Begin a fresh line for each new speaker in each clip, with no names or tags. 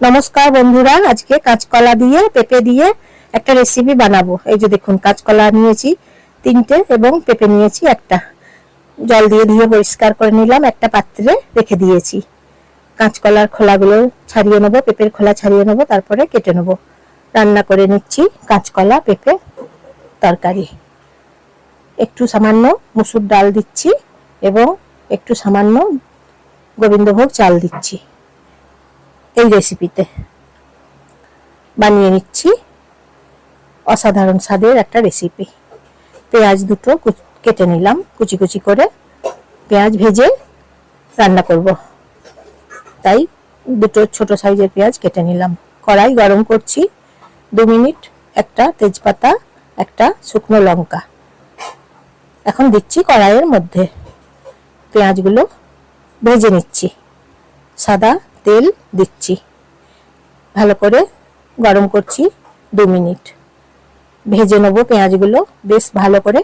নমস্কার বন্ধুরা, আজকে কাঁচকলা দিয়ে পেঁপে দিয়ে একটা রেসিপি বানাবো। এই যে দেখুন, কাঁচকলা নিয়েছি 3টে এবং পেঁপে নিয়েছি একটা। জল দিয়ে ধুয়ে পরিষ্কার করে নিলাম, একটা পাত্রে রেখে দিয়েছি। কাঁচকলার খোলাগুলো ছাড়িয়ে নেবো, পেঁপের খোলা ছাড়িয়ে নেবো, তারপরে কেটে নেবো। রান্না করে নিচ্ছি কাঁচকলা পেঁপে তরকারি। একটু সামান্য মুসুর ডাল দিচ্ছি এবং একটু সামান্য গোবিন্দভোগ চাল দিচ্ছি। এই রেসিপিতে বানিয়ে নিচ্ছি অসাধারণ স্বাদের একটা রেসিপি। পেঁয়াজ দুটো কেটে নিলাম কুচি কুচি করে, পেঁয়াজ ভেজে রান্না করব, তাই দুটো ছোট সাইজের পেঁয়াজ কেটে নিলাম। কড়াই গরম করছি, 2 মিনিট, একটা তেজপাতা, একটা শুকনো লঙ্কা এখন দিচ্ছি কড়াইয়ের মধ্যে। পেঁয়াজগুলো ভেজে নিচ্ছি, সাদা তেল দিচ্ছি, ভালো করে গরম করছি 2 মিনিট। ভেজে নেবো পেঁয়াজগুলো বেশ ভালো করে,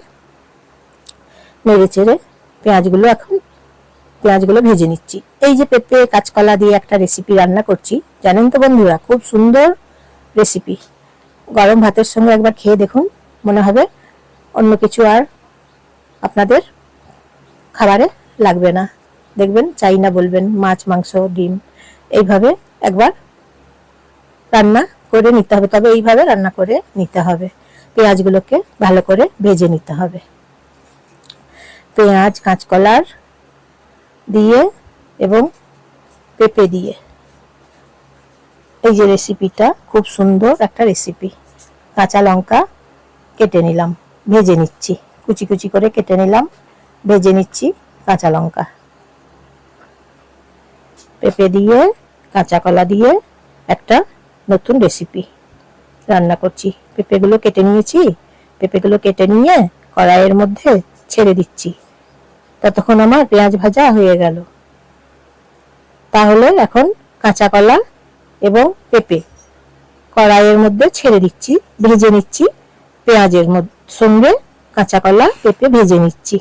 নেড়ে চেড়ে পেঁয়াজগুলো ভেজে নিচ্ছি। এই যে পেঁপে কাঁচকলা দিয়ে একটা রেসিপি রান্না করছি, জানেন তো বন্ধুরা, খুব সুন্দর রেসিপি। গরম ভাতের সঙ্গে একবার খেয়ে দেখুন, মনে হবে অন্য কিছু আর আপনাদের খাবারে লাগবে না। দেখবেন চাই না বলবেন, মাছ মাংস ডিম। এইভাবে একবার রান্না করে নিতে হবে, তবে এইভাবে রান্না করে নিতে হবে। পেঁয়াজগুলোকে ভালো করে ভেজে নিতে হবে। পেঁয়াজ কাঁচকলার দিয়ে এবং পেঁপে দিয়ে এই যে রেসিপিটা, খুব সুন্দর একটা রেসিপি। কাঁচা লঙ্কা কেটে নিলাম, ভেজে নিচ্ছি, কুচি কুচি করে কেটে নিলাম, ভেজে নিচ্ছি কাঁচা লঙ্কা। পেঁপে দিয়ে কাঁচা কলা দিয়ে একটা নতুন রেসিপি রান্না করছি। পেঁপেগুলো কেটে নিয়ে কড়াইয়ের মধ্যে ছেড়ে দিচ্ছি। ততক্ষণ আমার পেঁয়াজ ভাজা হয়ে গেল। তাহলে এখন কাঁচা কলা এবং পেঁপে কড়াইয়ের মধ্যে ছেড়ে দিচ্ছি, ভেজে নিচ্ছি। পেঁয়াজের সঙ্গে কাঁচা কলা পেঁপে ভেজে নিচ্ছি।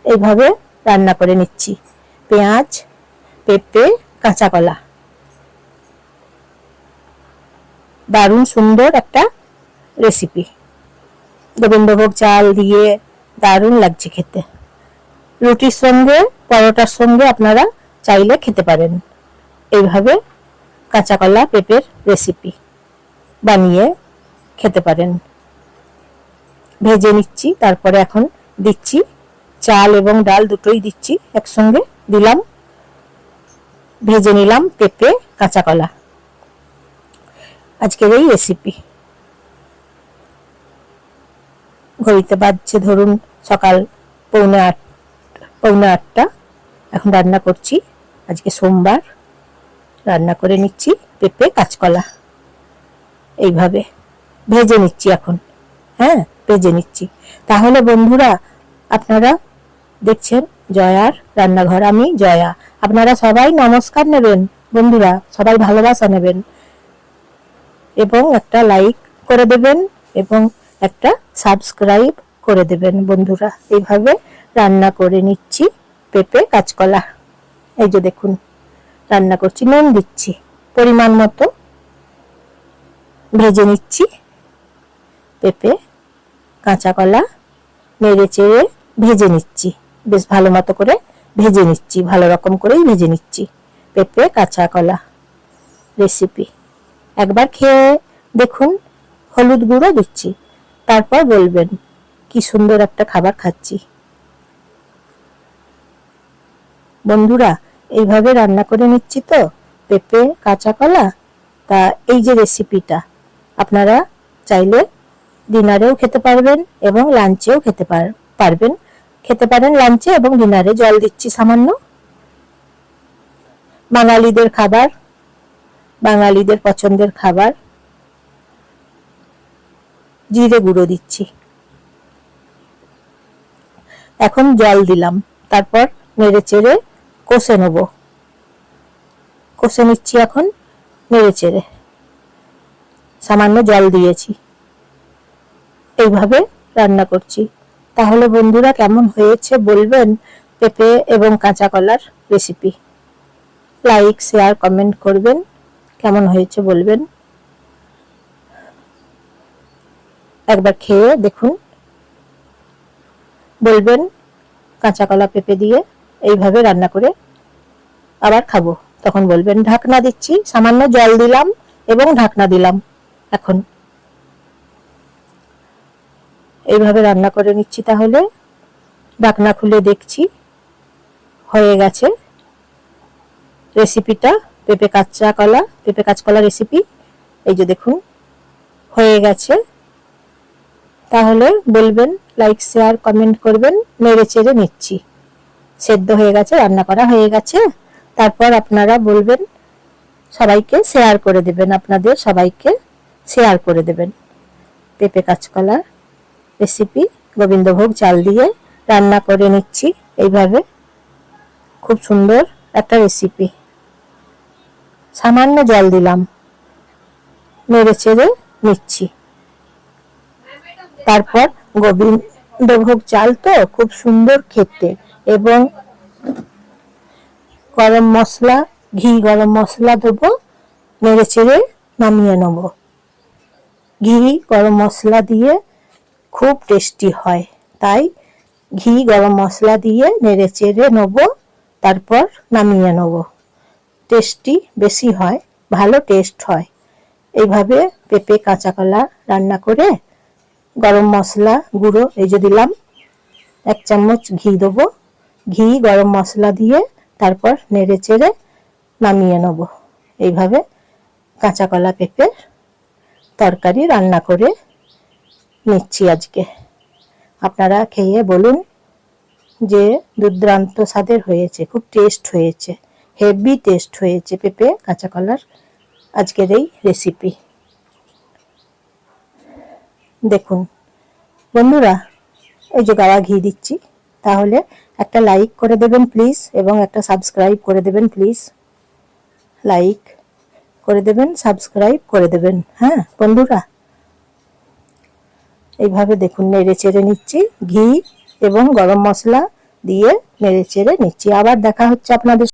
এইভাবে রান্না করে নিচ্ছি পেঁয়াজ পেঁপে কাঁচা কলা। দারুণ সুন্দর একটা রেসিপি, গোবিন্দভোগ চাল দিয়ে দারুণ লাগছে খেতে। রুটির সঙ্গে, পরোটার সঙ্গে আপনারা চাইলে খেতে পারেন। এইভাবে কাঁচা কলা পেঁপের রেসিপি বানিয়ে খেতে পারেন। ভেজে নিচ্ছি, তারপরে এখন দিচ্ছি চাল এবং ডাল দুটোই দিচ্ছি একসঙ্গে দিলাম। ভেজে নিলাম পেঁপে কাঁচা কলা। আজকের এই রেসিপি। ঘড়িতে বাজছে ধরুন সকাল 7:45। এখন রান্না করছি, আজকে সোমবার। রান্না করে নিচ্ছি পেঁপে কাঁচকলা। এইভাবে ভেজে নিচ্ছি এখন, ভেজে নিচ্ছি। তাহলে বন্ধুরা, আপনারা দেখছেন জয়ার রান্নাঘর, আমি জয়া। আপনারা সবাই নমস্কার নেবেন বন্ধুরা, সবাই ভালোবাসা নেবেন এবং একটা লাইক করে দেবেন এবং একটা সাবস্ক্রাইব করে দেবেন বন্ধুরা। এইভাবে রান্না করে নিচ্ছি পেঁপে কাঁচকলা। এই যে দেখুন রান্না করছি, নুন দিচ্ছি পরিমাণ মতো। ভেজে নিচ্ছি পেঁপে কাঁচা কলা, নেড়ে চেড়ে ভেজে নিচ্ছি, বেশ ভালো মতো করে ভেজে নিচ্ছি, ভালো রকম করেই ভেজে নিচ্ছি পেঁপে কাঁচা কলা রেসিপি। একবার খেয়ে দেখুন, হলুদ গুঁড়ো দিচ্ছি, তারপর বলবেন কি সুন্দর একটা খাবার খাচ্ছি। বন্ধুরা, এইভাবে রান্না করে নিচ্ছি তো পেঁপে কাঁচা কলা। তা এই যে রেসিপিটা আপনারা চাইলে ডিনারেও খেতে পারবেন এবং লাঞ্চেও খেতে পারেন লাঞ্চে এবং ডিনারে। জল দিচ্ছি সামান্য। বাঙালিদের খাবার, বাঙালিদের পছন্দের খাবার। জিরে গুঁড়ো দিচ্ছি, এখন জল দিলাম, তারপর নেড়ে চেড়ে কষে নিচ্ছি এখন নেড়ে চেড়ে। সামান্য জল দিয়েছি, এইভাবে রান্না করছি। তাহলে বন্ধুরা, কেমন হয়েছে বলবেন পেঁপে এবং কাঁচা কলার রেসিপি। লাইক শেয়ার কমেন্ট করবেন কেমন হয়েছে বলবেন। একবার খেয়ে দেখুন, বলবেন কাঁচা কলা পেঁপে দিয়ে এইভাবে রান্না করে আবার খাবো। তখন বলবেন। ঢাকনা দিচ্ছি, সামান্য জল দিলাম এবং ঢাকনা দিলাম। এখন এইভাবে রান্না করে নিচ্ছি। তাহলে ঢাকনা খুলে দেখছি হয়ে গেছে রেসিপিটা। পেঁপে কাঁচকলা রেসিপি। এই যে দেখুন হয়ে গেছে। তাহলে বলবেন, লাইক শেয়ার কমেন্ট করবেন। নেড়ে চেড়ে নিচ্ছি। সেদ্ধ হয়ে গেছে, রান্না করা হয়ে গেছে। তারপর আপনারা বলবেন, সবাইকে শেয়ার করে দেবেন, আপনাদের সবাইকে শেয়ার করে দেবেন। পেঁপে কাঁচকলা রেসিপি গোবিন্দভোগ চাল দিয়ে রান্না করে নিচ্ছি এইভাবে। খুব সুন্দর একটা রেসিপি। সামান্য জল দিলাম, নেড়ে চেড়ে নিচ্ছি। তারপর গোবিন্দভোগ চাল তো খুব সুন্দর খেতে, এবং গরম মশলা, ঘি গরম মশলা দেবো, নেড়ে চেড়ে নামিয়ে নেব। ঘি গরম মশলা দিয়ে খুব টেস্টি হয়, তাই ঘি গরম মশলা দিয়ে নেড়ে চেড়ে নেব, তারপর নামিয়ে নেব। টেস্টি বেশি হয়, ভালো টেস্ট হয়। এইভাবে পেঁপে কাঁচা কলা রান্না করে গরম মশলা গুঁড়ো এই যে দিলাম, 1 চামচ ঘি দেবো। ঘি গরম মশলা দিয়ে তারপর নেড়ে চেড়ে নামিয়ে নেব। এইভাবে কাঁচা কলা পেঁপে তরকারি রান্না করে নিচ্ছি আজকে। আপনারা খেয়ে বলুন যে দুর্দান্ত স্বাদের হয়েছে, খুব টেস্ট হয়েছে, হেভি টেস্ট হয়েছে পেঁপে কাঁচা কলার আজকের এই রেসিপি। দেখুন বন্ধুরা, এই যে গাওয়া ঘি দিচ্ছি। তাহলে একটা লাইক করে দেবেন প্লিজ, এবং একটা সাবস্ক্রাইব করে দেবেন প্লিজ। লাইক করে দেবেন, সাবস্ক্রাইব করে দেবেন। হ্যাঁ বন্ধুরা, এইভাবে দেখুন নেড়ে চেড়ে নিচ্ছি। ঘি এবং গরম মশলা দিয়ে নেড়ে চেড়ে নিচ্ছি। আবার দেখা হচ্ছে আপনাদের